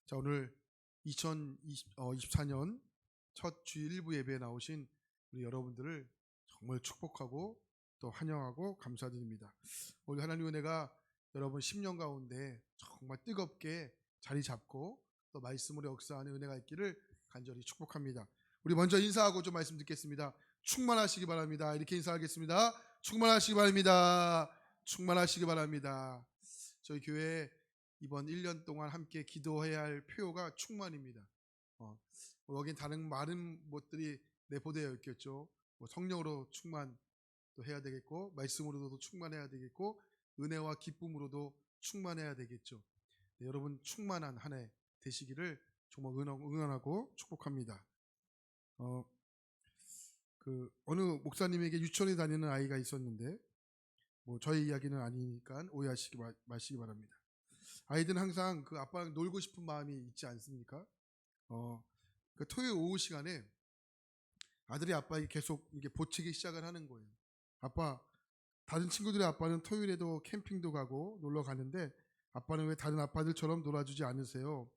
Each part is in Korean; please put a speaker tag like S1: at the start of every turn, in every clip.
S1: 자, 오늘 2024년 첫 주일 일부 예배에 나오신 우리 여러분들을 정말 축복하고 또 환영하고 감사드립니다. 오늘 하나님 은혜가 여러분 10년 가운데 정말 뜨겁게 자리 잡고 또 말씀으로 역사하는 은혜가 있기를 간절히 축복합니다. 우리 먼저 인사하고 좀 말씀 듣겠습니다. 충만하시기 바랍니다. 이렇게 인사하겠습니다. 충만하시기 바랍니다. 충만하시기 바랍니다. 저희 교회 이번 1년 동안 함께 기도해야 할 표가 충만입니다. 여긴 다른 많은 것들이 내포되어 있겠죠. 성령으로 충만 또 해야 되겠고, 말씀으로도 충만해야 되겠고, 은혜와 기쁨으로도 충만해야 되겠죠. 네, 여러분 충만한 한 해 되시기를 정말 응원하고 축복합니다. 어느 목사님에게 유치원에 다니는 아이가 있었는데, 저희 이야기는 아니니까 오해하시기 마시기 바랍니다. 아이들은 항상 그 아빠랑 놀고 싶은 마음이 있지 않습니까? 그 토요일 오후 시간에 아들이 아빠에게 계속 이게 보채기 시작을 하는 거예요. 아빠, 다른 친구들의 아빠는 토요일에도 캠핑도 가고 놀러 가는데 아빠는 왜 다른 아빠들처럼 놀아주지 않으세요?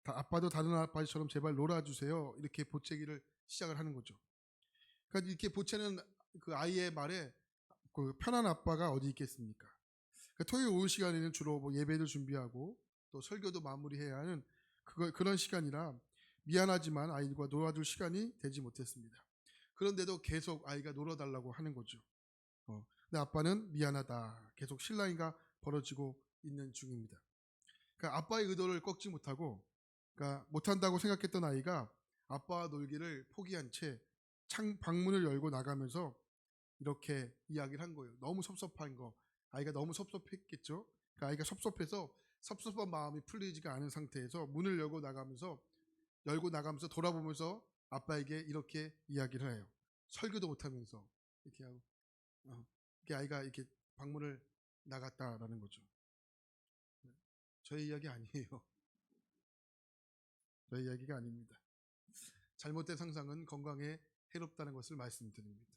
S1: 아빠도 다른 아빠들처럼 제발 놀아주세요. 이렇게 보채기를 시작을 하는 거죠. 그러니까 이렇게 보채는 그 아이의 말에 그 편한 아빠가 어디 있겠습니까? 토요일 오후 시간에는 주로 예배를 준비하고 또 설교도 마무리해야 하는 그런 시간이라 미안하지만 아이들과 놀아줄 시간이 되지 못했습니다. 그런데도 계속 아이가 놀아달라고 하는 거죠. 근데 아빠는 미안하다. 계속 실랑이가 벌어지고 있는 중입니다. 그러니까 아빠의 의도를 꺾지 못하고, 그러니까 못한다고 생각했던 아이가 아빠와 놀기를 포기한 채 방문을 열고 나가면서 이렇게 이야기를 한 거예요. 너무 섭섭한 거. 아이가 너무 섭섭했겠죠. 그러니까 아이가 섭섭해서 섭섭한 마음이 풀리지가 않은 상태에서 문을 열고 나가면서 돌아보면서 아빠에게 이렇게 이야기를 해요. 설교도 못하면서 이렇게 하고, 이렇게 아이가 이렇게 방문을 나갔다라는 거죠. 저희 이야기 아니에요. 저희 이야기가 아닙니다. 잘못된 상상은 건강에 해롭다는 것을 말씀드립니다.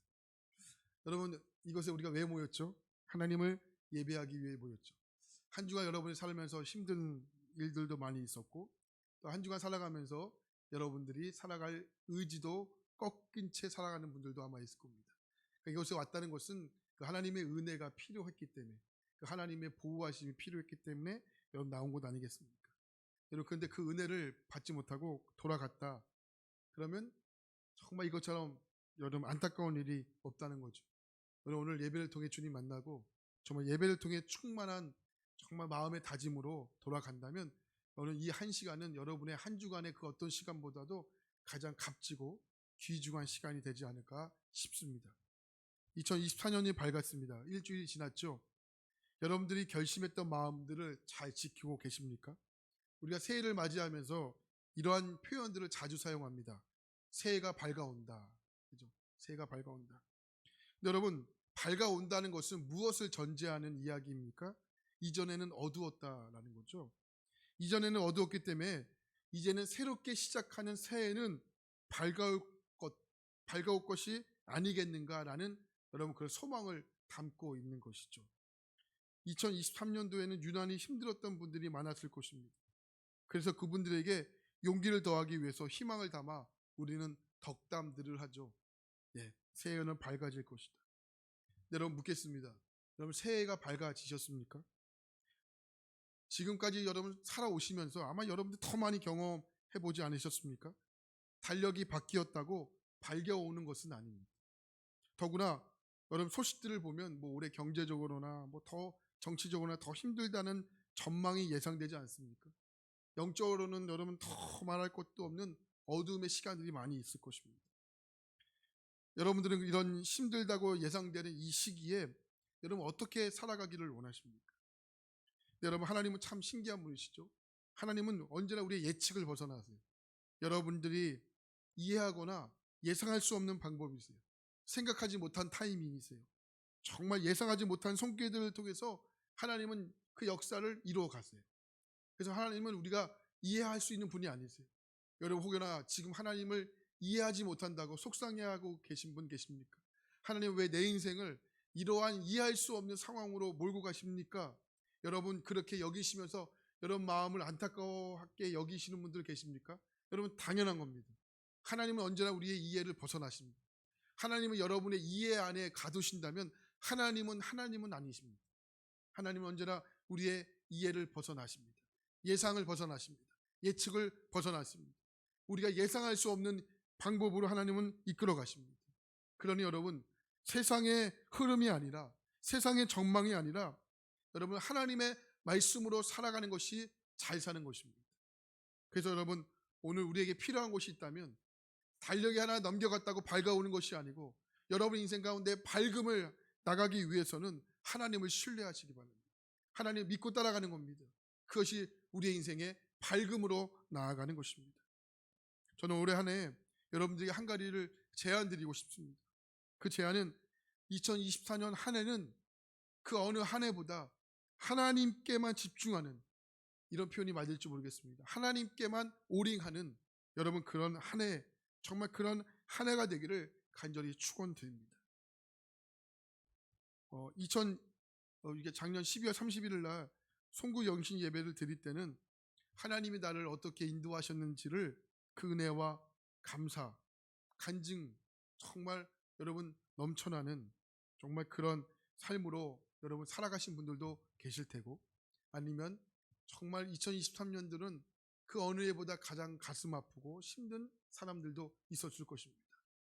S1: 여러분, 이것에 우리가 왜 모였죠? 하나님을 예배하기 위해 모였죠. 한 주간 여러분이 살면서 힘든 일들도 많이 있었고, 또 한 주간 살아가면서 여러분들이 살아갈 의지도 꺾인 채 살아가는 분들도 아마 있을 겁니다. 이곳에 왔다는 것은 그 하나님의 은혜가 필요했기 때문에, 그 하나님의 보호하심이 필요했기 때문에 여러분 나온 곳 아니겠습니까? 여러분, 그런데 그 은혜를 받지 못하고 돌아갔다. 그러면 정말 이것처럼 여러분 안타까운 일이 없다는 거죠. 오늘 예배를 통해 주님 만나고 정말 예배를 통해 충만한 정말 마음의 다짐으로 돌아간다면 오늘 이 한 시간은 여러분의 한 주간의 그 어떤 시간보다도 가장 값지고 귀중한 시간이 되지 않을까 싶습니다. 2024년이 밝았습니다. 일주일이 지났죠. 여러분들이 결심했던 마음들을 잘 지키고 계십니까? 우리가 새해를 맞이하면서 이러한 표현들을 자주 사용합니다. 새해가 밝아온다. 그죠? 새해가 밝아온다. 여러분, 밝아온다는 것은 무엇을 전제하는 이야기입니까? 이전에는 어두웠다라는 거죠. 이전에는 어두웠기 때문에 이제는 새롭게 시작하는 새해는 밝아올 것이 아니겠는가라는 여러분 그 소망을 담고 있는 것이죠. 2023년도에는 유난히 힘들었던 분들이 많았을 것입니다. 그래서 그분들에게 용기를 더하기 위해서 희망을 담아 우리는 덕담들을 하죠. 새해는 밝아질 것이다. 여러분 묻겠습니다. 여러분 새해가 밝아지셨습니까? 지금까지 여러분 살아오시면서 아마 여러분들 더 많이 경험해보지 않으셨습니까? 달력이 바뀌었다고 밝아오는 것은 아닙니다. 더구나 여러분 소식들을 보면 올해 경제적으로나 더 정치적으로나 더 힘들다는 전망이 예상되지 않습니까? 영적으로는 여러분 더 말할 것도 없는 어두움의 시간들이 많이 있을 것입니다. 여러분들은 이런 힘들다고 예상되는 이 시기에 여러분 어떻게 살아가기를 원하십니까? 여러분 하나님은 참 신기한 분이시죠. 하나님은 언제나 우리의 예측을 벗어나세요. 여러분들이 이해하거나 예상할 수 없는 방법이세요. 생각하지 못한 타이밍이세요. 정말 예상하지 못한 손길들을 통해서 하나님은 그 역사를 이루어 가세요. 그래서 하나님은 우리가 이해할 수 있는 분이 아니세요. 여러분 혹여나 지금 하나님을 이해하지 못한다고 속상해하고 계신 분 계십니까? 하나님 왜 내 인생을 이러한 이해할 수 없는 상황으로 몰고 가십니까? 여러분 그렇게 여기시면서 여러분 마음을 안타까워하게 여기시는 분들 계십니까? 여러분 당연한 겁니다. 하나님은 언제나 우리의 이해를 벗어나십니다. 하나님은 여러분의 이해 안에 가두신다면 하나님은 아니십니다. 하나님은 언제나 우리의 이해를 벗어나십니다. 예상을 벗어나십니다. 예측을 벗어나십니다. 우리가 예상할 수 없는 방법으로 하나님은 이끌어 가십니다. 그러니 여러분, 세상의 흐름이 아니라, 세상의 전망이 아니라 여러분 하나님의 말씀으로 살아가는 것이 잘 사는 것입니다. 그래서 여러분, 오늘 우리에게 필요한 것이 있다면 달력이 하나 넘겨갔다고 밝아오는 것이 아니고, 여러분 인생 가운데 밝음을 나가기 위해서는 하나님을 신뢰하시기 바랍니다. 하나님 믿고 따라가는 겁니다. 그것이 우리의 인생의 밝음으로 나아가는 것입니다. 저는 올해 한 해 여러분들에게 한 가지를 제안 드리고 싶습니다. 그 제안은 2024년 한 해는 그 어느 한 해보다 하나님께만 집중하는, 이런 표현이 맞을지 모르겠습니다. 하나님께만 오링하는 여러분 그런 한 해, 정말 그런 한 해가 되기를 간절히 축원드립니다. 이게 작년 12월 31일 날 송구 영신 예배를 드릴 때는 하나님이 나를 어떻게 인도하셨는지를 그 은혜와 감사, 간증, 정말 여러분 넘쳐나는 정말 그런 삶으로 여러분 살아가신 분들도 계실 테고, 아니면 정말 2023년들은 그 어느 해보다 가장 가슴 아프고 힘든 사람들도 있었을 것입니다.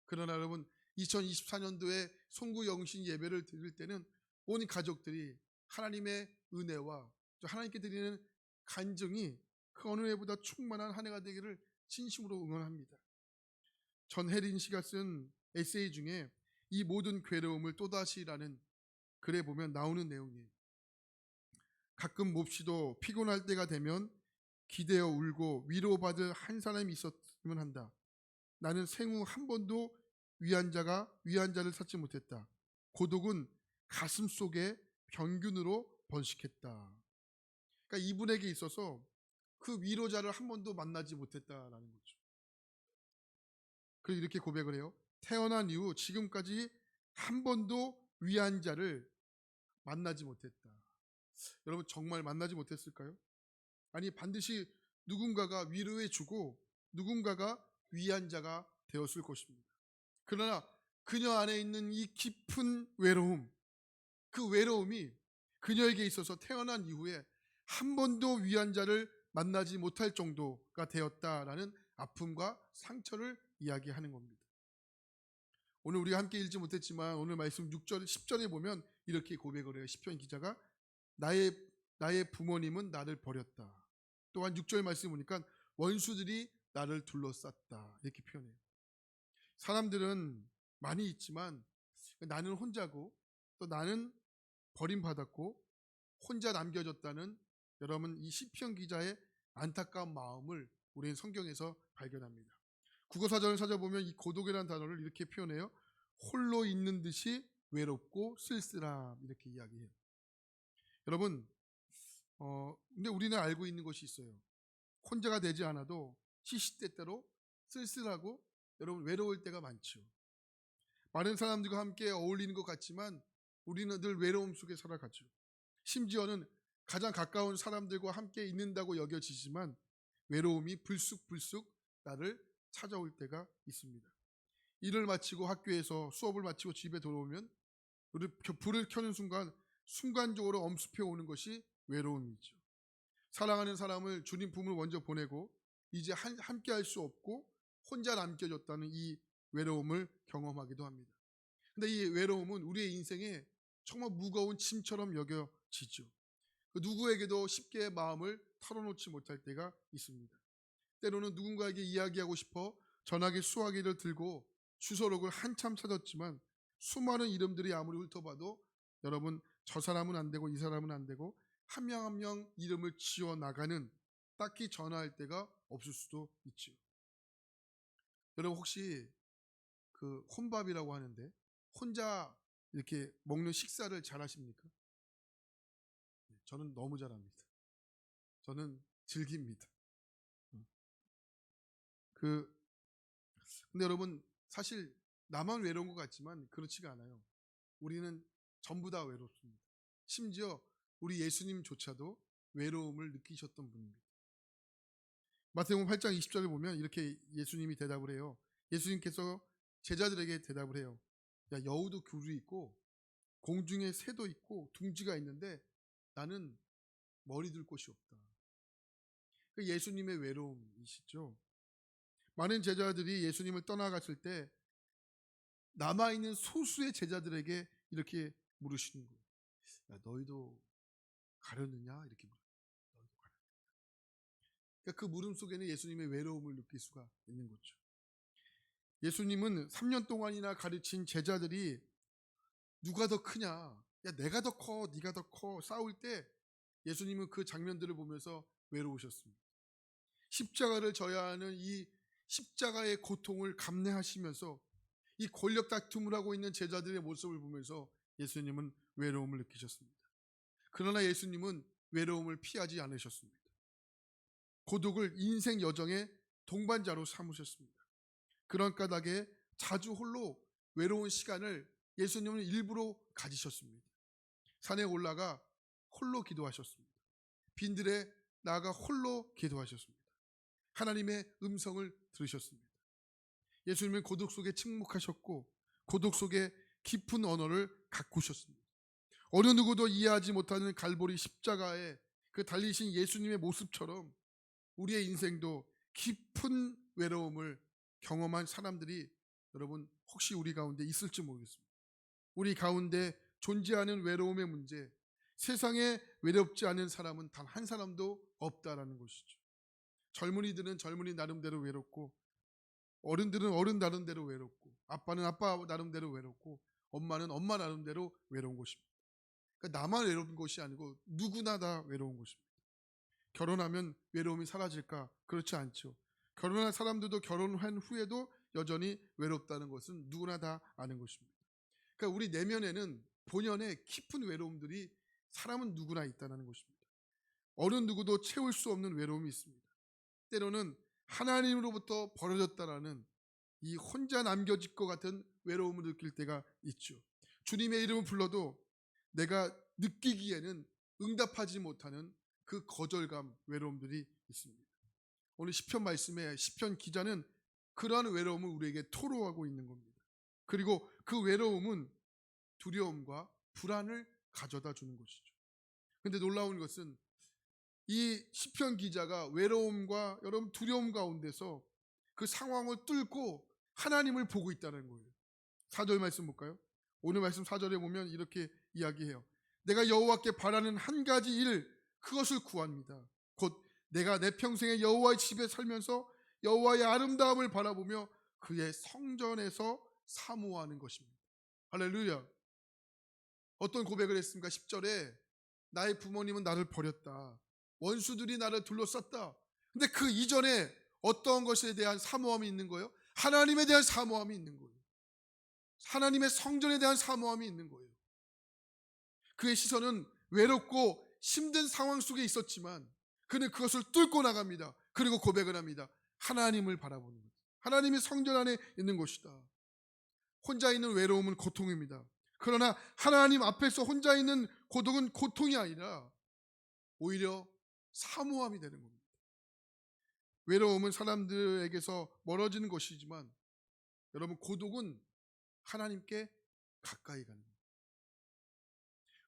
S1: 그러나 여러분 2024년도에 송구 영신 예배를 드릴 때는 온 가족들이 하나님의 은혜와 하나님께 드리는 간증이 그 어느 해보다 충만한 한 해가 되기를 진심으로 응원합니다. 전혜린 씨가 쓴 에세이 중에 이 모든 괴로움을 또다시라는 글에 보면 나오는 내용이에요. 가끔 몹시도 피곤할 때가 되면 기대어 울고 위로받을 한 사람이 있었으면 한다. 나는 생후 한 번도 위안자를 찾지 못했다. 고독은 가슴 속에 병균으로 번식했다. 그러니까 이분에게 있어서 그 위로자를 한 번도 만나지 못했다라는 거죠. 그리고 이렇게 고백을 해요. 태어난 이후 지금까지 한 번도 위안자를 만나지 못했다. 여러분 정말 만나지 못했을까요? 아니 반드시 누군가가 위로해주고 누군가가 위안자가 되었을 것입니다. 그러나 그녀 안에 있는 이 깊은 외로움, 그 외로움이 그녀에게 있어서 태어난 이후에 한 번도 위안자를 만나지 못할 정도가 되었다라는 아픔과 상처를 이야기하는 겁니다. 오늘 우리가 함께 읽지 못했지만 오늘 말씀 6절, 10절에 보면 이렇게 고백을 해요. 시편 기자가 나의 부모님은 나를 버렸다. 또한 6절 말씀 보니까 원수들이 나를 둘러쌌다. 이렇게 표현해요. 사람들은 많이 있지만 나는 혼자고 또 나는 버림받았고 혼자 남겨졌다는 여러분 이 시편 기자의 안타까운 마음을 우리는 성경에서 발견합니다. 국어사전을 찾아보면 이 고독이라는 단어를 이렇게 표현해요. 홀로 있는 듯이 외롭고 쓸쓸함, 이렇게 이야기해요. 여러분 근데 우리는 알고 있는 것이 있어요. 혼자가 되지 않아도 시시때때로 쓸쓸하고 여러분 외로울 때가 많죠. 많은 사람들과 함께 어울리는 것 같지만 우리는 늘 외로움 속에 살아가죠. 심지어는 가장 가까운 사람들과 함께 있는다고 여겨지지만 외로움이 불쑥불쑥 나를 찾아올 때가 있습니다. 일을 마치고 학교에서 수업을 마치고 집에 돌아오면 불을 켜는 순간적으로 엄습해 오는 것이 외로움이죠. 사랑하는 사람을 주님 품으로 먼저 보내고 이제 함께 할 수 없고 혼자 남겨졌다는 이 외로움을 경험하기도 합니다. 근데 이 외로움은 우리의 인생에 정말 무거운 짐처럼 여겨지죠. 누구에게도 쉽게 마음을 털어놓지 못할 때가 있습니다. 때로는 누군가에게 이야기하고 싶어 전화기 수화기를 들고 주소록을 한참 찾았지만 수많은 이름들이 아무리 훑어봐도 여러분 저 사람은 안 되고 이 사람은 안 되고 한 명 한 명 이름을 지워 나가는 딱히 전화할 때가 없을 수도 있죠. 여러분 혹시 그 혼밥이라고 하는데 혼자 이렇게 먹는 식사를 잘 하십니까? 저는 너무 잘합니다. 저는 즐깁니다. 근데 여러분 사실 나만 외로운 것 같지만 그렇지가 않아요. 우리는 전부 다 외롭습니다. 심지어 우리 예수님조차도 외로움을 느끼셨던 분입니다. 마태복음 8장 20절을 보면 이렇게 예수님이 대답을 해요. 예수님께서 제자들에게 대답을 해요. 야, 여우도 귤이 있고 공중에 새도 있고 둥지가 있는데 나는 머리 둘 곳이 없다. 그 예수님의 외로움이시죠. 많은 제자들이 예수님을 떠나갔을 때 남아있는 소수의 제자들에게 이렇게 물으시는 거예요. 야, 너희도 가려느냐? 이렇게 물어요. 너희도 가려느냐? 그러니까 그 물음 속에는 예수님의 외로움을 느낄 수가 있는 거죠. 예수님은 3년 동안이나 가르친 제자들이 누가 더 크냐? 야, 내가 더 커, 네가 더 커. 싸울 때 예수님은 그 장면들을 보면서 외로우셨습니다. 십자가를 져야 하는 이 십자가의 고통을 감내하시면서 이 권력 다툼을 하고 있는 제자들의 모습을 보면서 예수님은 외로움을 느끼셨습니다. 그러나 예수님은 외로움을 피하지 않으셨습니다. 고독을 인생 여정의 동반자로 삼으셨습니다. 그런 까닭에 자주 홀로 외로운 시간을 예수님은 일부러 가지셨습니다. 산에 올라가 홀로 기도하셨습니다. 빈들에 나아가 홀로 기도하셨습니다. 하나님의 음성을 들으셨습니다. 예수님은 고독 속에 침묵하셨고 고독 속에 깊은 언어를 가꾸셨습니다. 어느 누구도 이해하지 못하는 갈보리 십자가에 그 달리신 예수님의 모습처럼 우리의 인생도 깊은 외로움을 경험한 사람들이 여러분 혹시 우리 가운데 있을지 모르겠습니다. 우리 가운데 존재하는 외로움의 문제, 세상에 외롭지 않은 사람은 단 한 사람도 없다라는 것이죠. 젊은이들은 젊은이 나름대로 외롭고 어른들은 어른 나름대로 외롭고 아빠는 아빠 나름대로 외롭고 엄마는 엄마 나름대로 외로운 것입니다. 그러니까 나만 외로운 것이 아니고 누구나 다 외로운 것입니다. 결혼하면 외로움이 사라질까? 그렇지 않죠. 결혼한 사람들도 결혼한 후에도 여전히 외롭다는 것은 누구나 다 아는 것입니다. 그러니까 우리 내면에는 본연의 깊은 외로움들이 사람은 누구나 있다는 것입니다. 어느 누구도 채울 수 없는 외로움이 있습니다. 때로는 하나님으로부터 벌어졌다라는 이 혼자 남겨질 것 같은 외로움을 느낄 때가 있죠. 주님의 이름을 불러도 내가 느끼기에는 응답하지 못하는 그 거절감, 외로움들이 있습니다. 오늘 시편 말씀에 시편 기자는 그러한 외로움을 우리에게 토로하고 있는 겁니다. 그리고 그 외로움은 두려움과 불안을 가져다 주는 것이죠. 그런데 놀라운 것은 이 시편 기자가 외로움과 여러분 두려움 가운데서 그 상황을 뚫고 하나님을 보고 있다는 거예요. 4절 말씀 볼까요? 오늘 말씀 4절에 보면 이렇게 이야기해요. 내가 여호와께 바라는 한 가지 일 그것을 구합니다. 곧 내가 내 평생에 여호와의 집에 살면서 여호와의 아름다움을 바라보며 그의 성전에서 사모하는 것입니다. 할렐루야. 어떤 고백을 했습니까? 10절에 나의 부모님은 나를 버렸다. 원수들이 나를 둘러쌌다. 근데 그 이전에 어떤 것에 대한 사모함이 있는 거예요? 하나님에 대한 사모함이 있는 거예요. 하나님의 성전에 대한 사모함이 있는 거예요. 그의 시선은 외롭고 힘든 상황 속에 있었지만 그는 그것을 뚫고 나갑니다. 그리고 고백을 합니다. 하나님을 바라보는 것. 하나님의 성전 안에 있는 것이다. 혼자 있는 외로움은 고통입니다. 그러나 하나님 앞에서 혼자 있는 고독은 고통이 아니라 오히려 사모함이 되는 겁니다. 외로움은 사람들에게서 멀어지는 것이지만 여러분 고독은 하나님께 가까이 가는 겁니다.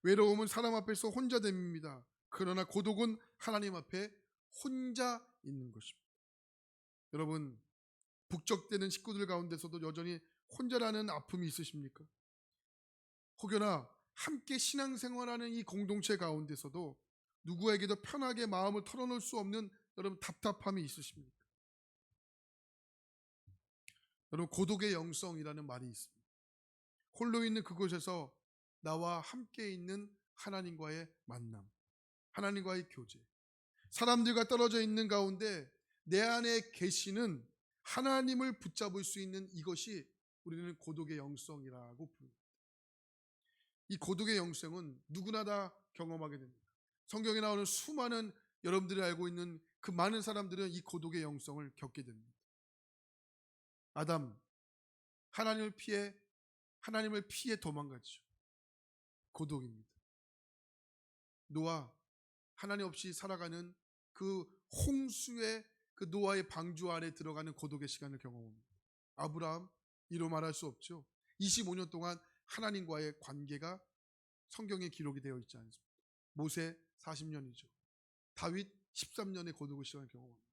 S1: 외로움은 사람 앞에서 혼자됨입니다. 그러나 고독은 하나님 앞에 혼자 있는 것입니다. 여러분 북적대는 식구들 가운데서도 여전히 혼자라는 아픔이 있으십니까? 혹여나 함께 신앙생활하는 이 공동체 가운데서도 누구에게도 편하게 마음을 털어놓을 수 없는 여러분 답답함이 있으십니까? 여러분 고독의 영성이라는 말이 있습니다. 홀로 있는 그곳에서 나와 함께 있는 하나님과의 만남, 하나님과의 교제, 사람들과 떨어져 있는 가운데 내 안에 계시는 하나님을 붙잡을 수 있는 이것이 우리는 고독의 영성이라고 부릅니다. 이 고독의 영성은 누구나 다 경험하게 됩니다. 성경에 나오는 수많은 여러분들이 알고 있는 그 많은 사람들은 이 고독의 영성을 겪게 됩니다. 아담, 하나님을 피해 도망갔죠. 고독입니다. 노아, 하나님 없이 살아가는 그 홍수의 그 노아의 방주 안에 들어가는 고독의 시간을 경험합니다. 아브라함 이로 말할 수 없죠. 25년 동안 하나님과의 관계가 성경에 기록이 되어 있지 않습니다. 모세 40년이죠. 다윗 13년의 고독의 시간을 경험합니다.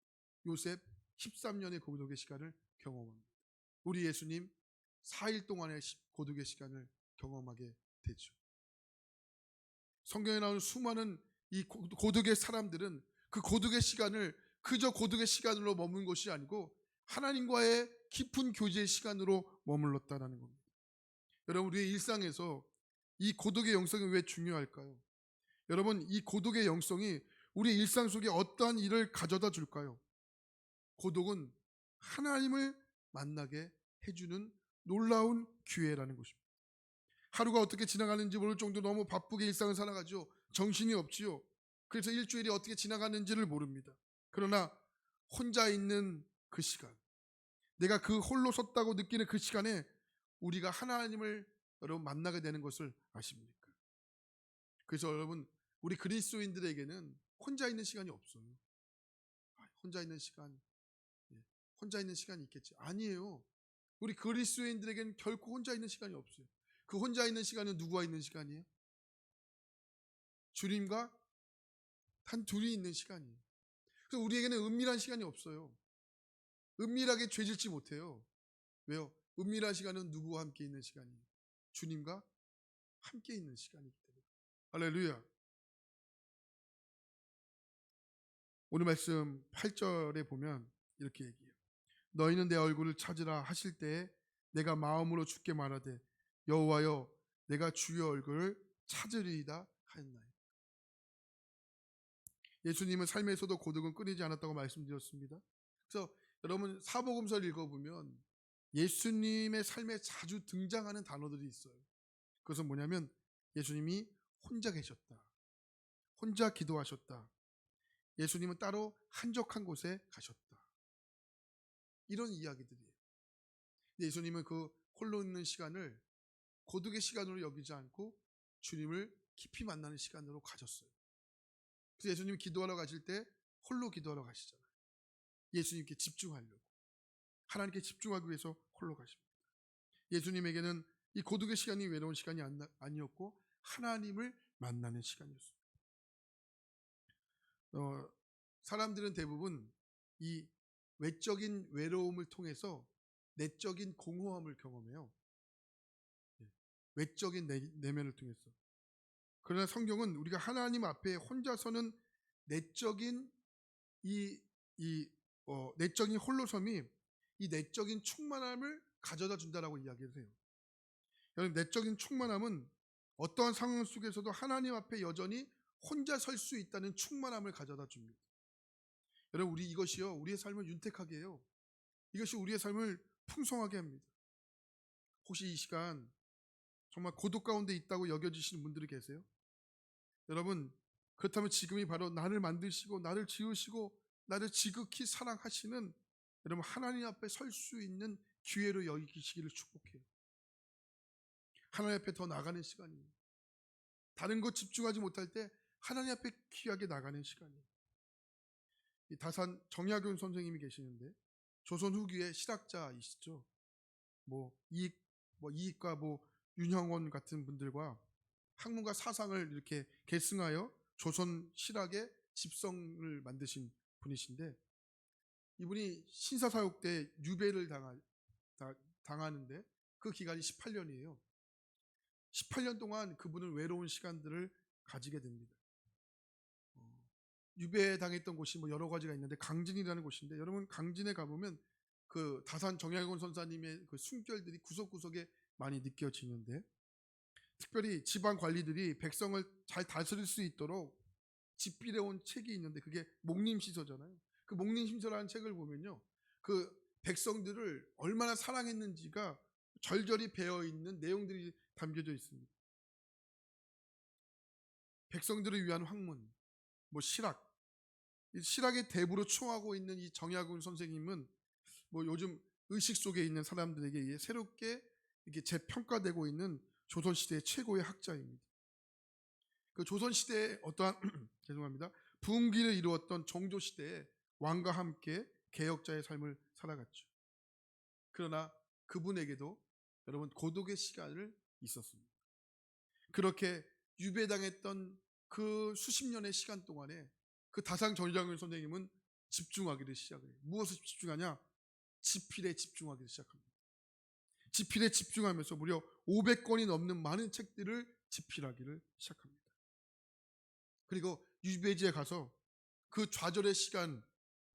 S1: 요셉 13년의 고독의 시간을 경험합니다. 우리 예수님 4일 동안의 고독의 시간을 경험하게 되죠. 성경에 나오는 수많은 이 고독의 사람들은 그 고독의 시간을 그저 고독의 시간으로 머문 것이 아니고 하나님과의 깊은 교제의 시간으로 머물렀다는 겁니다. 여러분, 우리의 일상에서 이 고독의 영성이 왜 중요할까요? 여러분, 이 고독의 영성이 우리 일상 속에 어떠한 일을 가져다 줄까요? 고독은 하나님을 만나게 해주는 놀라운 기회라는 것입니다. 하루가 어떻게 지나가는지 모를 정도로 너무 바쁘게 일상을 살아가죠. 정신이 없지요. 그래서 일주일이 어떻게 지나가는지를 모릅니다. 그러나 혼자 있는 그 시간, 내가 그 홀로 섰다고 느끼는 그 시간에 우리가 하나님을 여러분 만나게 되는 것을 아십니까? 그래서 여러분, 우리 그리스도인들에게는 혼자 있는 시간이 없어요. 혼자 있는 시간, 혼자 있는 시간이 있겠지. 아니에요. 우리 그리스도인들에게는 결코 혼자 있는 시간이 없어요. 그 혼자 있는 시간은 누구와 있는 시간이에요? 주님과 단 둘이 있는 시간이에요. 그래서 우리에게는 은밀한 시간이 없어요. 은밀하게 죄짓지 못해요. 왜요? 은밀한 시간은 누구와 함께 있는 시간이에요? 주님과 함께 있는 시간이기 때문에. 할렐루야. 오늘 말씀 8절에 보면 이렇게 얘기해요. 너희는 내 얼굴을 찾으라 하실 때에 내가 마음으로 주께 말하되 여호와여 내가 주의 얼굴을 찾으리이다 하였나요. 예수님은 삶에서도 고독은 끊이지 않았다고 말씀드렸습니다. 그래서 여러분 사복음서를 읽어보면 예수님의 삶에 자주 등장하는 단어들이 있어요. 그것은 뭐냐면 예수님이 혼자 계셨다, 혼자 기도하셨다, 예수님은 따로 한적한 곳에 가셨다, 이런 이야기들이에요. 예수님은 그 홀로 있는 시간을 고독의 시간으로 여기지 않고 주님을 깊이 만나는 시간으로 가졌어요. 그래서 예수님이 기도하러 가실 때 홀로 기도하러 가시잖아요. 예수님께 집중하려고, 하나님께 집중하기 위해서 홀로 가십니다. 예수님에게는 이 고독의 시간이 외로운 시간이 아니었고 하나님을 만나는 시간이었습니다. 사람들은 대부분 이 외적인 외로움을 통해서 내적인 공허함을 경험해요. 외적인 내면을 통해서. 그러나 성경은 우리가 하나님 앞에 혼자서는 내적인 내적인 홀로섬이 이 내적인 충만함을 가져다 준다라고 이야기를 해요. 여러분, 내적인 충만함은 어떠한 상황 속에서도 하나님 앞에 여전히 혼자 설 수 있다는 충만함을 가져다 줍니다. 여러분, 이것이요 우리의 삶을 윤택하게 해요. 이것이 우리의 삶을 풍성하게 합니다. 혹시 이 시간 정말 고독 가운데 있다고 여겨지시는 분들이 계세요? 여러분, 그렇다면 지금이 바로 나를 만드시고 나를 지으시고 나를 지극히 사랑하시는 여러분 하나님 앞에 설 수 있는 기회로 여기시기를 축복해요. 하나님 앞에 더 나가는 시간이에요. 다른 것 집중하지 못할 때 하나님 앞에 귀하게 나가는 시간이에요. 이 다산 정약용 선생님이 계시는데 조선 후기의 실학자이시죠. 이익과 윤형원 같은 분들과 학문과 사상을 이렇게 계승하여 조선 실학의 집성을 만드신 분이신데, 이분이 신사사육 때 유배를 당하는데 그 기간이 18년이에요. 18년 동안 그분은 외로운 시간들을 가지게 됩니다. 유배당했던 곳이 여러 가지가 있는데 강진이라는 곳인데, 여러분 강진에 가보면 그 다산 정약용 선사님의 그 숨결들이 구석구석에 많이 느껴지는데, 특별히 지방 관리들이 백성을 잘 다스릴 수 있도록 집필해온 책이 있는데 그게 목림시서잖아요. 그 목림시서라는 책을 보면요, 그 백성들을 얼마나 사랑했는지가 절절히 배어있는 내용들이 담겨져 있습니다. 백성들을 위한 학문, 실학, 실학의 대부로 충하고 있는 이 정약용 선생님은 요즘 의식 속에 있는 사람들에게 새롭게 이렇게 재평가되고 있는 조선시대의 최고의 학자입니다. 그 조선시대의 어떠한 죄송합니다. 부흥기를 이루었던 정조 시대에 왕과 함께 개혁자의 삶을 살아갔죠. 그러나 그분에게도 여러분 고독의 시간을 있었습니다. 그렇게 유배당했던 그 수십 년의 시간 동안에 그 다상 전장훈 선생님은 집중하기를 시작해요. 무엇을 집중하냐? 지필에 집중하기를 시작합니다. 지필에 집중하면서 무려 500권이 넘는 많은 책들을 집필하기를 시작합니다. 그리고 유배지에 가서 그 좌절의 시간,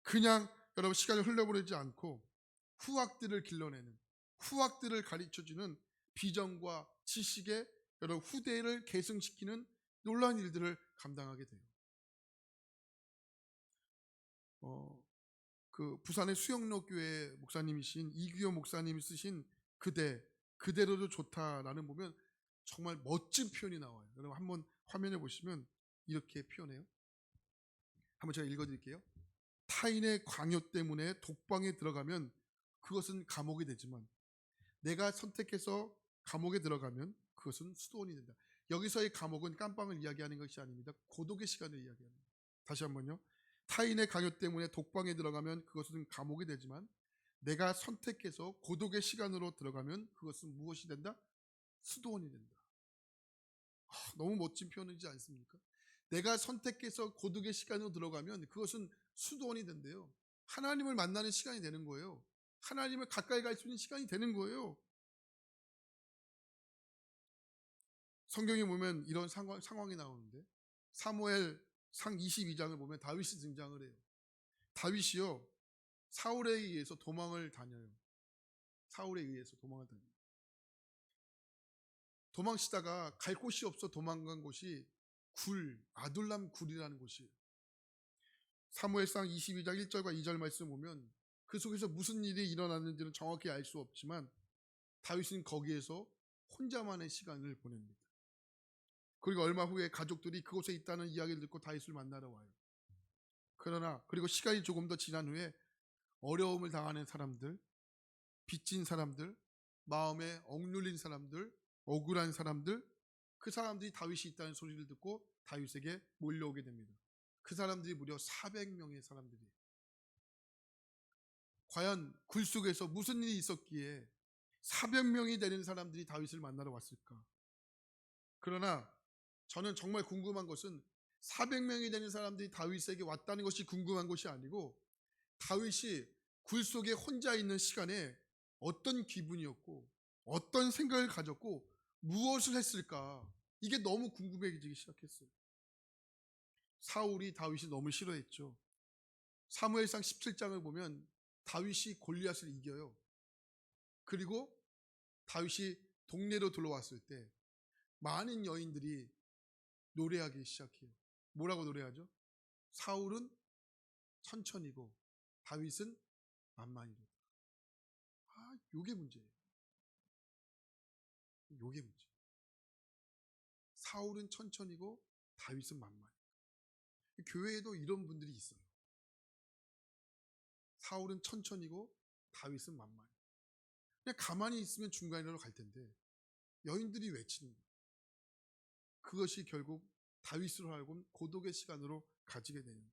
S1: 그냥 여러분 시간을 흘려보내지 않고 후학들을 길러내는, 후학들을 가르쳐주는 비전과 지식의 여러분 후대를 계승시키는 놀라운 일들을 감당하게 돼요. 그 부산의 수영로 교회 목사님이신 이규호 목사님이 쓰신 그대로도 좋다라는 보면 정말 멋진 표현이 나와요. 여러분 한번 화면에 보시면 이렇게 표현해요. 한번 제가 읽어드릴게요. 타인의 광요 때문에 독방에 들어가면 그것은 감옥이 되지만 내가 선택해서 감옥에 들어가면 그것은 수도원이 된다. 여기서의 감옥은 깜빵을 이야기하는 것이 아닙니다. 고독의 시간을 이야기합니다. 다시 한번요. 타인의 강요 때문에 독방에 들어가면 그것은 감옥이 되지만 내가 선택해서 고독의 시간으로 들어가면 그것은 무엇이 된다? 수도원이 된다. 너무 멋진 표현이지 않습니까? 내가 선택해서 고독의 시간으로 들어가면 그것은 수도원이 된대요. 하나님을 만나는 시간이 되는 거예요. 하나님을 가까이 갈 수 있는 시간이 되는 거예요. 성경에 보면 이런 상황이 나오는데 사무엘 상 22장을 보면 다윗이 등장을 해요. 다윗이요 사울에 의해서 도망을 다녀요. 사울에 의해서 도망을 다녀요. 도망치다가 갈 곳이 없어 도망간 곳이 아둘람 굴이라는 곳이에요. 사무엘상 22장 1절과 2절 말씀 보면 그 속에서 무슨 일이 일어났는지는 정확히 알 수 없지만 다윗은 거기에서 혼자만의 시간을 보냅니다. 그리고 얼마 후에 가족들이 그곳에 있다는 이야기를 듣고 다윗을 만나러 와요. 그리고 시간이 조금 더 지난 후에 어려움을 당하는 사람들, 빚진 사람들, 마음에 억눌린 사람들, 억울한 사람들, 그 사람들이 다윗이 있다는 소리를 듣고 다윗에게 몰려오게 됩니다. 그 사람들이 무려 400명의 사람들이에요. 과연 굴 속에서 무슨 일이 있었기에 400명이 되는 사람들이 다윗을 만나러 왔을까? 그러나 저는 정말 궁금한 것은 400명이 되는 사람들이 다윗에게 왔다는 것이 궁금한 것이 아니고 다윗이 굴 속에 혼자 있는 시간에 어떤 기분이었고 어떤 생각을 가졌고 무엇을 했을까? 이게 너무 궁금해지기 시작했어요. 사울이 다윗이 너무 싫어했죠. 사무엘상 17장을 보면 다윗이 골리앗을 이겨요. 그리고 다윗이 동네로 들어왔을 때 많은 여인들이 노래하기 시작해요. 뭐라고 노래하죠? 사울은 천천히고 다윗은 만만이로다. 요게 문제예요. 요게 문제. 사울은 천천히고 다윗은 만만이다. 교회에도 이런 분들이 있어요. 사울은 천천히고 다윗은 만만이다. 그냥 가만히 있으면 중간으로 갈 텐데 여인들이 외치는 거예요. 그것이 결국 다윗으로 하여금 고독의 시간으로 가지게 되는데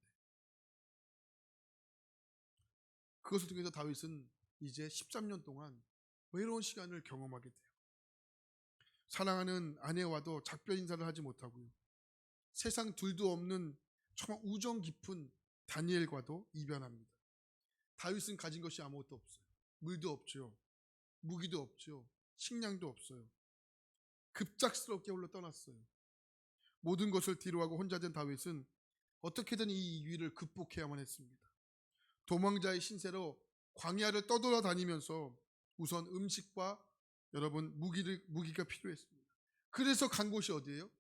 S1: 그것을 통해서 다윗은 이제 13년 동안 외로운 시간을 경험하게 돼요. 사랑하는 아내와도 작별 인사를 하지 못하고요. 세상 둘도 없는 정말 우정 깊은 다니엘과도 이별합니다. 다윗은 가진 것이 아무것도 없어요. 물도 없죠. 무기도 없죠. 식량도 없어요. 급작스럽게 홀로 떠났어요. 모든 것을 뒤로하고 혼자 된 다윗은 어떻게든 이 위기를 극복해야만 했습니다. 도망자의 신세로 광야를 떠돌아다니면서 우선 음식과 여러분 무기가 필요했습니다. 그래서 간 곳이 어디예요?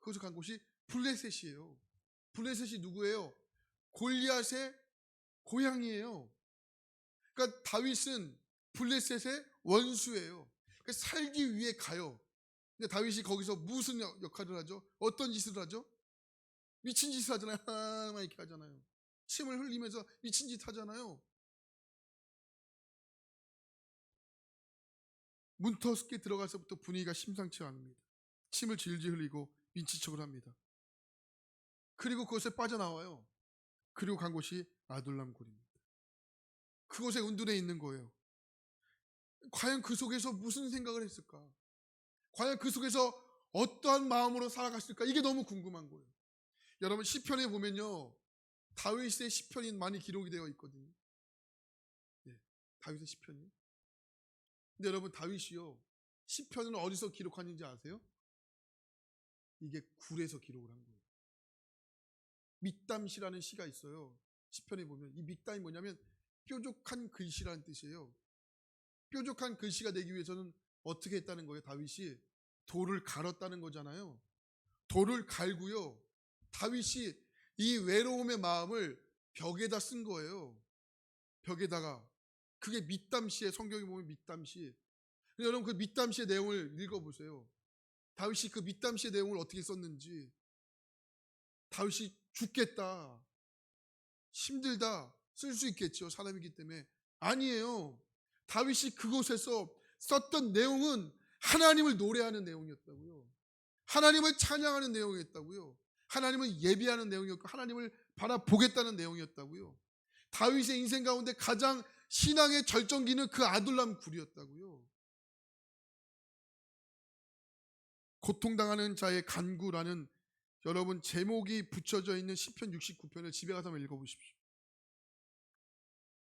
S1: 그래서 간 곳이 블레셋이에요. 블레셋이 누구예요? 골리앗의 고향이에요. 그러니까 다윗은 블레셋의 원수예요. 그러니까 살기 위해 가요. 근데 다윗이 거기서 무슨 역할을 하죠? 어떤 짓을 하죠? 미친 짓을 하잖아요. 막 이렇게 하잖아요. 침을 흘리면서 미친 짓 하잖아요. 문터스에 들어가서부터 분위기가 심상치 않습니다. 침을 질질 흘리고 민치척을 합니다. 그리고 그것에 빠져나와요. 그리고 간 곳이 아둘람 굴입니다. 그곳에 은둔해 있는 거예요. 과연 그 속에서 무슨 생각을 했을까? 과연 그 속에서 어떠한 마음으로 살아갔을까? 이게 너무 궁금한 거예요. 여러분 시편에 보면요, 다윗의 시편이 많이 기록이 되어 있거든요. 네, 다윗의 시편이. 근데 여러분 다윗이요, 시편은 어디서 기록하는지 아세요? 이게 굴에서 기록을 한 거예요. 믹담시라는 시가 있어요. 시편에 보면 이 믹담이 뭐냐면 뾰족한 글씨라는 뜻이에요. 뾰족한 글씨가 되기 위해서는 어떻게 했다는 거예요? 다윗이 돌을 갈았다는 거잖아요. 돌을 갈고요, 다윗이 이 외로움의 마음을 벽에다 쓴 거예요. 벽에다가. 그게 믹담시에, 성경에 보면 믹담시. 여러분 그 믹담시의 내용을 읽어보세요. 다윗이 그 믹담시의 내용을 어떻게 썼는지. 다윗이 죽겠다, 힘들다 쓸 수 있겠죠, 사람이기 때문에. 아니에요. 다윗이 그곳에서 썼던 내용은 하나님을 노래하는 내용이었다고요. 하나님을 찬양하는 내용이었다고요. 하나님을 예비하는 내용이었고 하나님을 바라보겠다는 내용이었다고요. 다윗의 인생 가운데 가장 신앙의 절정기는 그 아둘람 굴이었다고요. 고통당하는 자의 간구라는 여러분 제목이 붙여져 있는 시편 69편을 집에 가서 한번 읽어보십시오.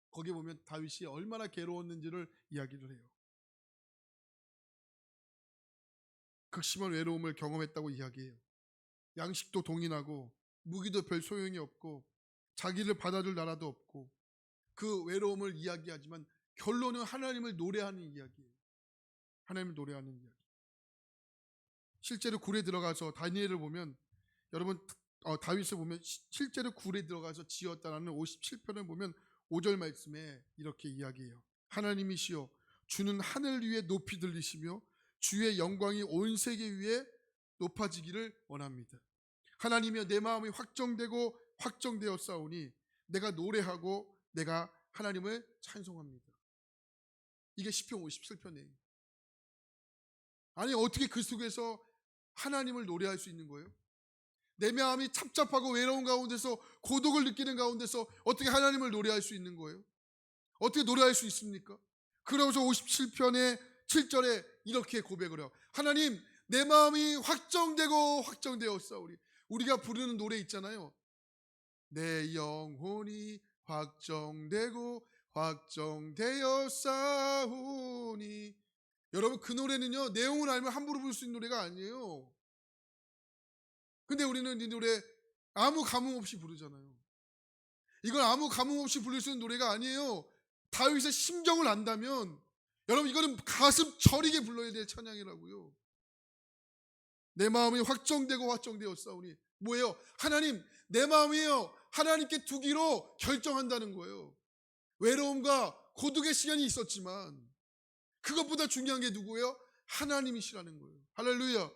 S1: 거기 보면 다윗이 얼마나 괴로웠는지를 이야기를 해요. 극심한 외로움을 경험했다고 이야기해요. 양식도 동인하고 무기도 별 소용이 없고 자기를 받아줄 나라도 없고, 그 외로움을 이야기하지만 결론은 하나님을 노래하는 이야기예요. 하나님을 노래하는 이야기. 실제로 굴에 들어가서 다니엘을 보면 여러분 다윗을 보면 실제로 굴에 들어가서 지었다라는 57편을 보면 5절 말씀에 이렇게 이야기해요. 하나님이시여 주는 하늘 위에 높이 들리시며 주의 영광이 온 세계 위에 높아지기를 원합니다. 하나님이여 내 마음이 확정되고 확정되어 싸우니 내가 노래하고 내가 하나님을 찬송합니다. 이게 시편 57편이에요. 아니 어떻게 그 속에서 하나님을 노래할 수 있는 거예요? 내 마음이 찹찹하고 외로운 가운데서 고독을 느끼는 가운데서 어떻게 하나님을 노래할 수 있는 거예요? 어떻게 노래할 수 있습니까? 그러면서 57편의 7절에 이렇게 고백을 해요. 하나님 내 마음이 확정되고 확정되었사오니. 우리가 부르는 노래 있잖아요. 내 영혼이 확정되고 확정되었사오니. 여러분 그 노래는요, 내용을 알면 함부로 부를 수 있는 노래가 아니에요. 근데 우리는 이 노래 아무 감흥 없이 부르잖아요. 이건 아무 감흥 없이 부를 수 있는 노래가 아니에요. 다윗의 심정을 안다면 여러분 이거는 가슴 저리게 불러야 될 찬양이라고요. 내 마음이 확정되고 확정되었사오니. 뭐예요? 하나님 내 마음이요 하나님께 두기로 결정한다는 거예요. 외로움과 고독의 시간이 있었지만 그것보다 중요한 게 누구예요? 하나님이시라는 거예요. 할렐루야.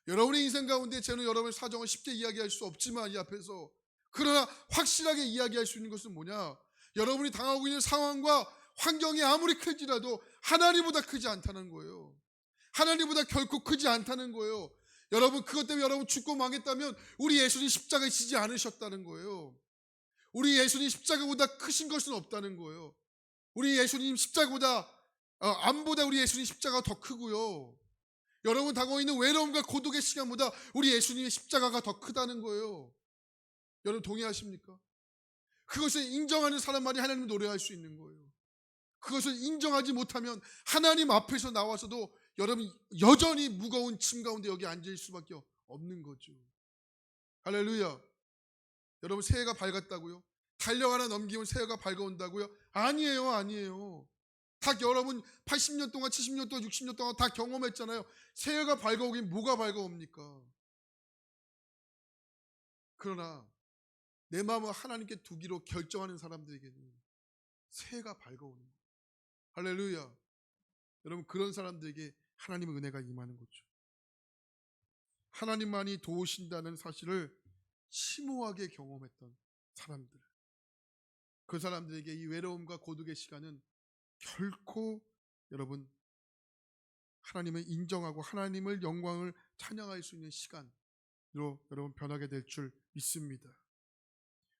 S1: 여러분의 인생 가운데 저는 여러분의 사정을 쉽게 이야기할 수 없지만 이 앞에서, 그러나 확실하게 이야기할 수 있는 것은 뭐냐? 여러분이 당하고 있는 상황과 환경이 아무리 클지라도 하나님보다 크지 않다는 거예요. 하나님보다 결코 크지 않다는 거예요. 여러분 그것 때문에 여러분 죽고 망했다면 우리 예수님 십자가에 지지 않으셨다는 거예요. 우리 예수님 십자가보다 크신 것은 없다는 거예요. 우리 예수님 십자가보다 암보다 우리 예수님 십자가가 더 크고요. 여러분 당하고 있는 외로움과 고독의 시간보다 우리 예수님의 십자가가 더 크다는 거예요. 여러분 동의하십니까? 그것을 인정하는 사람만이 하나님을 노래할 수 있는 거예요. 그것을 인정하지 못하면 하나님 앞에서 나와서도 여러분 여전히 무거운 짐 가운데 여기 앉을 수밖에 없는 거죠. 할렐루야. 여러분 새해가 밝았다고요? 달력 하나 넘기면 새해가 밝아온다고요? 아니에요, 아니에요. 다 여러분 80년 동안 70년 동안 60년 동안 다 경험했잖아요. 새해가 밝아오긴 뭐가 밝아옵니까? 그러나 내 마음을 하나님께 두기로 결정하는 사람들에게는 새해가 밝아오는 거예요. 할렐루야. 여러분 그런 사람들에게 하나님의 은혜가 임하는 거죠. 하나님만이 도우신다는 사실을 심오하게 경험했던 사람들, 그 사람들에게 이 외로움과 고독의 시간은 결코 여러분 하나님을 인정하고 하나님을 영광을 찬양할 수 있는 시간, 여러분 변하게 될 줄 믿습니다.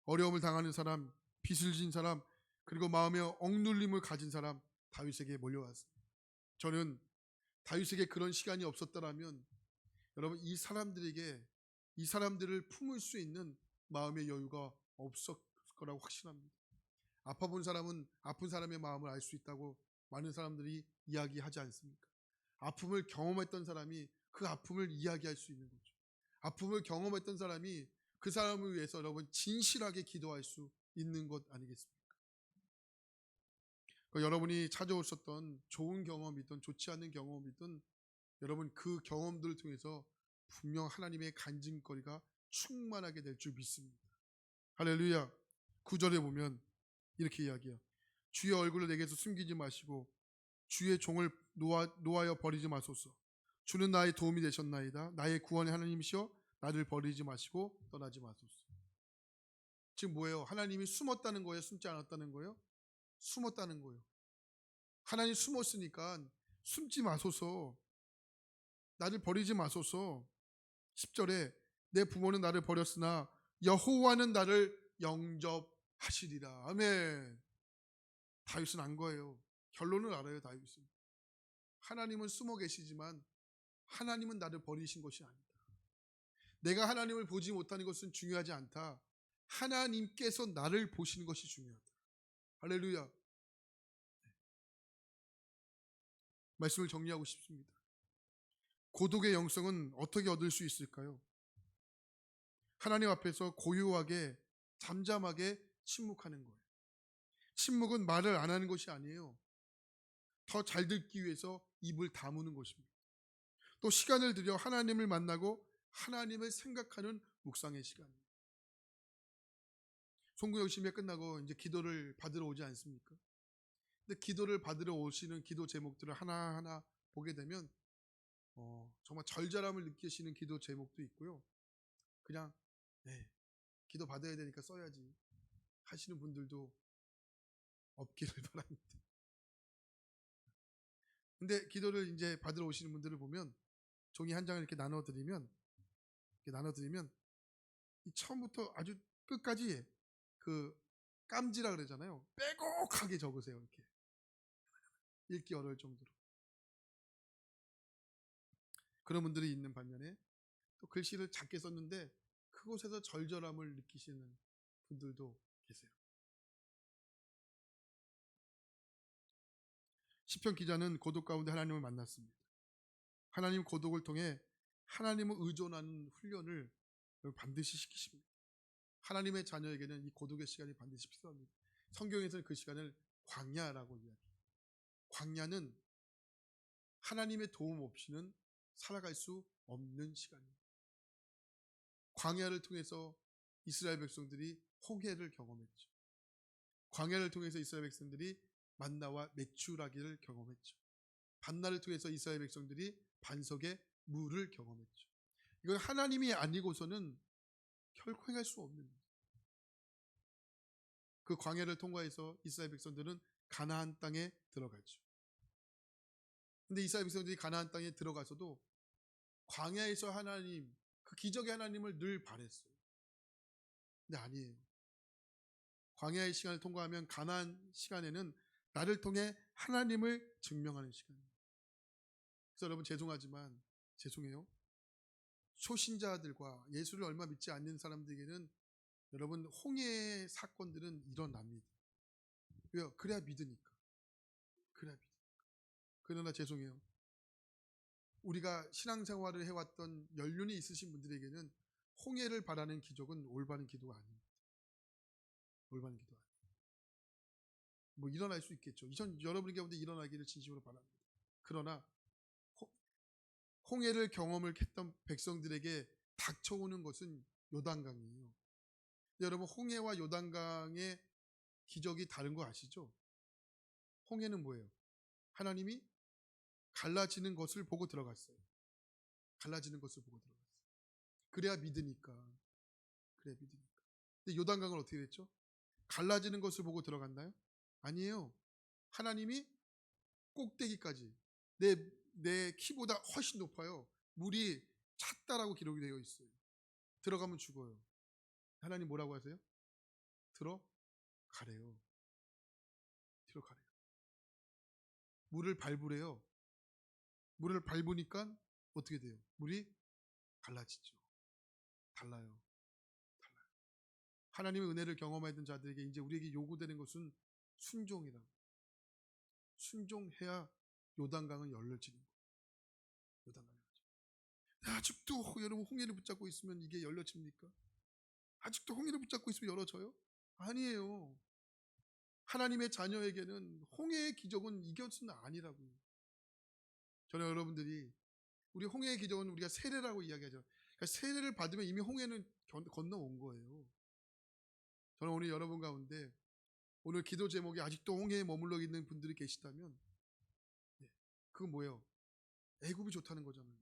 S1: 어려움을 당하는 사람, 빚을 진 사람, 그리고 마음의 억눌림을 가진 사람 다윗에게 몰려왔습니다. 저는 다윗에게 그런 시간이 없었더라면 여러분 이 사람들을 품을 수 있는 마음의 여유가 없었을 거라고 확신합니다. 아파 본 사람은 아픈 사람의 마음을 알 수 있다고 많은 사람들이 이야기하지 않습니까? 아픔을 경험했던 사람이 그 아픔을 이야기할 수 있는 거죠. 아픔을 경험했던 사람이 그 사람을 위해서 여러분 진실하게 기도할 수 있는 것 아니겠습니까? 여러분이 찾아오셨던 좋은 경험이든 좋지 않은 경험이든 여러분 그 경험들을 통해서 분명 하나님의 간증거리가 충만하게 될 줄 믿습니다. 할렐루야. 9절에 보면 이렇게 이야기해요. 주의 얼굴을 내게서 숨기지 마시고 주의 종을 놓아여 버리지 마소서. 주는 나의 도움이 되셨나이다. 나의 구원의 하나님이시여 나를 버리지 마시고 떠나지 마소서. 지금 뭐예요? 하나님이 숨었다는 거예요? 숨지 않았다는 거예요? 숨었다는 거예요. 하나님 숨었으니까 숨지 마소서. 나를 버리지 마소서. 10절에 내 부모는 나를 버렸으나 여호와는 나를 영접하시리라. 아멘. 다윗은 안 거예요. 결론을 알아요. 다윗은. 하나님은 숨어 계시지만 하나님은 나를 버리신 것이 아니다. 내가 하나님을 보지 못하는 것은 중요하지 않다. 하나님께서 나를 보시는 것이 중요하다. 할렐루야. 말씀을 정리하고 싶습니다. 고독의 영성은 어떻게 얻을 수 있을까요? 하나님 앞에서 고요하게 잠잠하게 침묵하는 거예요. 침묵은 말을 안 하는 것이 아니에요. 더 잘 듣기 위해서 입을 다무는 것입니다. 또 시간을 들여 하나님을 만나고 하나님을 생각하는 묵상의 시간입니다. 송구 열심히 끝나고 이제 기도를 받으러 오지 않습니까? 근데 기도를 받으러 오시는 기도 제목들을 하나하나 보게 되면 정말 절절함을 느끼시는 기도 제목도 있고요. 그냥 기도 받아야 되니까 써야지 하시는 분들도 없기를 바랍니다. 근데 기도를 이제 받으러 오시는 분들을 보면 종이 한 장을 이렇게 나눠드리면 이 처음부터 아주 끝까지 그 깜지라 그러잖아요. 빼곡하게 적으세요. 이렇게 읽기 어려울 정도로. 그런 분들이 있는 반면에 또 글씨를 작게 썼는데 그곳에서 절절함을 느끼시는 분들도 계세요. 시편 기자는 고독 가운데 하나님을 만났습니다. 하나님 고독을 통해 하나님을 의존하는 훈련을 반드시 시키십니다. 하나님의 자녀에게는 이 고독의 시간이 반드시 필요합니다. 성경에서는 그 시간을 광야라고 이야기해요. 광야는 하나님의 도움 없이는 살아갈 수 없는 시간입니다. 광야를 통해서 이스라엘 백성들이 홍해를 경험했죠. 광야를 통해서 이스라엘 백성들이 만나와 메추라기를 경험했죠. 밤날을 통해서 이스라엘 백성들이 반석의 물을 경험했죠. 이건 하나님이 아니고서는 결코 행할 수 없는 일이에요. 그 광야를 통과해서 이스라엘 백성들은 가나안 땅에 들어갔죠. 근데 이스라엘 백성들이 가나안 땅에 들어가서도 광야에서 하나님, 그 기적의 하나님을 늘 바랬어요. 근데 아니에요. 광야의 시간을 통과하면 가나안 시간에는 나를 통해 하나님을 증명하는 시간입니다. 그래서 여러분 죄송해요. 초신자들과 예수를 얼마 믿지 않는 사람들에게는 여러분 홍해의 사건들은 일어납니다. 왜요? 그래야 믿으니까. 그러나 죄송해요. 우리가 신앙생활을 해왔던 연륜이 있으신 분들에게는 홍해를 바라는 기적은 올바른 기도가 아닙니다. 올바른 기도 아닙니다. 뭐 일어날 수 있겠죠. 여러분 가운데 일어나기를 진심으로 바랍니다. 그러나 홍해를 경험을 했던 백성들에게 닥쳐오는 것은 요단강이에요. 여러분 홍해와 요단강의 기적이 다른 거 아시죠? 홍해는 뭐예요? 하나님이 갈라지는 것을 보고 들어갔어요. 그래야 믿으니까. 근데 요단강은 어떻게 됐죠? 갈라지는 것을 보고 들어갔나요? 아니에요. 하나님이 꼭대기까지 내 키보다 훨씬 높아요. 물이 찼다라고 기록이 되어 있어요. 들어가면 죽어요. 하나님 뭐라고 하세요? 들어가래요. 들어가래요. 물을 밟으래요. 물을 밟으니까 어떻게 돼요? 물이 달라지죠. 달라요. 하나님의 은혜를 경험하던 자들에게 이제 우리에게 요구되는 것은 순종이라. 순종해야 요단강은 열려지는 거예요. 요단강이 열려져. 아직도 여러분 홍해를 붙잡고 있으면 이게 열려집니까? 아직도 홍해를 붙잡고 있으면 열어져요? 아니에요. 하나님의 자녀에게는 홍해의 기적은 이것은 아니라고요. 저는 여러분들이 우리 홍해의 기적은 우리가 세례라고 이야기하죠. 그러니까 세례를 받으면 이미 홍해는 건너온 거예요. 저는 오늘 여러분 가운데 오늘 기도 제목이 아직도 홍해에 머물러 있는 분들이 계시다면 그건 뭐예요? 애굽이 좋다는 거잖아요.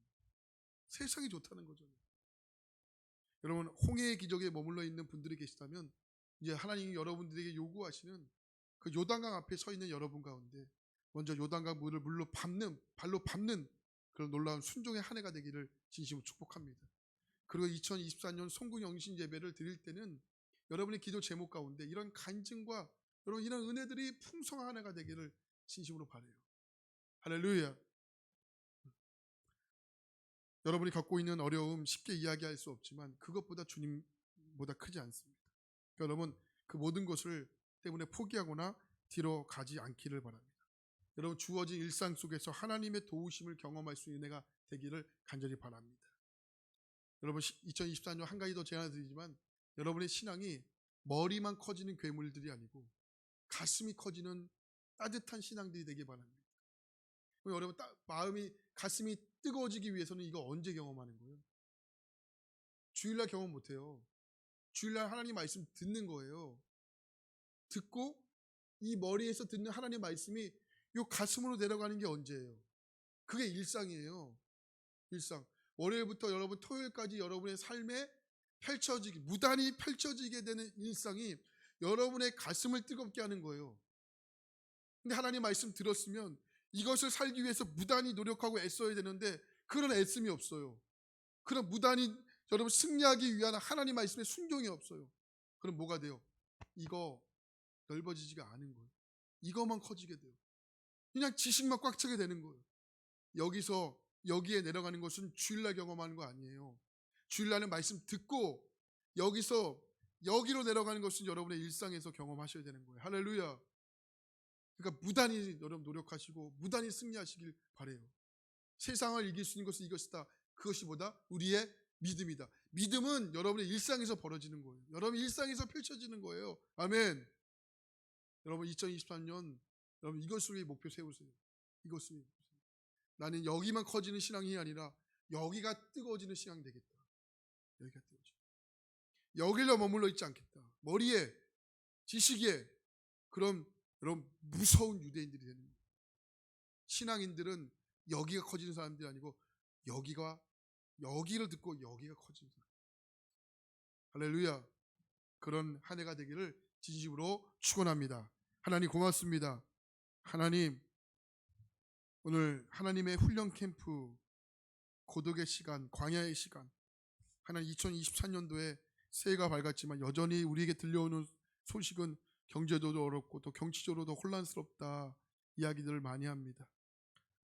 S1: 세상이 좋다는 거잖아요. 여러분 홍해의 기적에 머물러 있는 분들이 계시다면 이제 하나님이 여러분들에게 요구하시는 그 요단강 앞에 서 있는 여러분 가운데 먼저 요단강 물을 발로 밟는 그런 놀라운 순종의 한 해가 되기를 진심으로 축복합니다. 그리고 2024년 송구 영신 예배를 드릴 때는 여러분의 기도 제목 가운데 이런 간증과 여러분 이런 은혜들이 풍성한 한 해가 되기를 진심으로 바라요. 할렐루야. 여러분이 갖고 있는 어려움 쉽게 이야기할 수 없지만 그것보다 주님보다 크지 않습니다. 그러니까 여러분 그 모든 것을 때문에 포기하거나 뒤로 가지 않기를 바랍니다. 여러분 주어진 일상 속에서 하나님의 도우심을 경험할 수 있는 은혜가 되기를 간절히 바랍니다. 여러분 2024년 한 가지 더 제안을 드리지만 여러분의 신앙이 머리만 커지는 괴물들이 아니고 가슴이 커지는 따뜻한 신앙들이 되길 바랍니다. 여러분 가슴이 뜨거워지기 위해서는 이거 언제 경험하는 거예요? 주일날 경험 못해요. 주일날 하나님 말씀 듣는 거예요. 듣고 이 머리에서 듣는 하나님 말씀이 요 가슴으로 내려가는 게 언제예요? 그게 일상이에요. 일상. 월요일부터 여러분 토요일까지 여러분의 삶에 무단히 펼쳐지게 되는 일상이 여러분의 가슴을 뜨겁게 하는 거예요. 근데 하나님 말씀 들었으면 이것을 살기 위해서 무단히 노력하고 애써야 되는데 그런 애씀이 없어요. 그런 무단히 여러분 승리하기 위한 하나님 말씀의 순종이 없어요. 그럼 뭐가 돼요? 이거 넓어지지가 않은 거예요. 이거만 커지게 돼요. 그냥 지식만 꽉 차게 되는 거예요. 여기에 내려가는 것은 주일날 경험하는 거 아니에요. 주일날은 말씀 듣고 여기로 내려가는 것은 여러분의 일상에서 경험하셔야 되는 거예요. 할렐루야. 그러니까 무단히 여러분 노력하시고 무단히 승리하시길 바라요. 세상을 이길 수 있는 것은 이것이다. 그것이 뭐다? 우리의 믿음이다. 믿음은 여러분의 일상에서 벌어지는 거예요. 여러분 일상에서 펼쳐지는 거예요. 아멘. 여러분 2023년 여러분 이것을 위해 목표 세우세요. 이것을 위해. 나는 여기만 커지는 신앙이 아니라 여기가 뜨거워지는 신앙이 되겠다. 여기가 뜨거워져. 여기로 머물러 있지 않겠다. 머리에 지식에 그런 무서운 유대인들이 되는 거예요. 신앙인들은 여기가 커지는 사람들이 아니고 여기를 듣고 여기가 커지는 사람. 할렐루야. 그런 한 해가 되기를 진심으로 축원합니다. 하나님 고맙습니다. 하나님 오늘 하나님의 훈련 캠프 고독의 시간, 광야의 시간 하나님 2024년도에 새해가 밝았지만 여전히 우리에게 들려오는 소식은 경제적으로도 어렵고 또 정치적으로도 혼란스럽다 이야기들을 많이 합니다.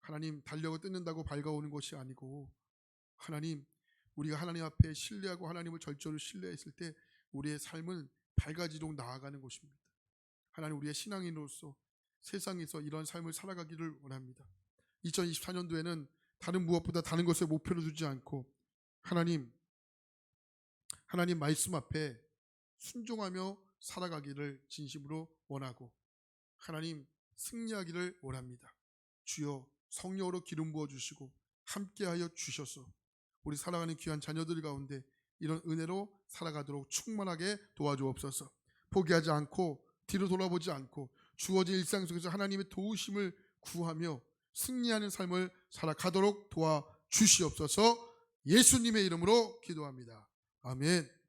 S1: 하나님 달력을 뜯는다고 밝아오는 것이 아니고 하나님 우리가 하나님 앞에 신뢰하고 하나님을 절대로 신뢰했을 때 우리의 삶은 밝아지도록 나아가는 것입니다. 하나님 우리의 신앙인으로서 세상에서 이런 삶을 살아가기를 원합니다. 2024년도에는 다른 무엇보다 다른 것에 목표를 두지 않고 하나님 말씀 앞에 순종하며 살아가기를 진심으로 원하고 하나님 승리하기를 원합니다. 주여 성령으로 기름 부어주시고 함께하여 주셔서 우리 사랑하는 귀한 자녀들 가운데 이런 은혜로 살아가도록 충만하게 도와주옵소서. 포기하지 않고 뒤로 돌아보지 않고 주어진 일상 속에서 하나님의 도우심을 구하며 승리하는 삶을 살아가도록 도와주시옵소서. 예수님의 이름으로 기도합니다. 아멘.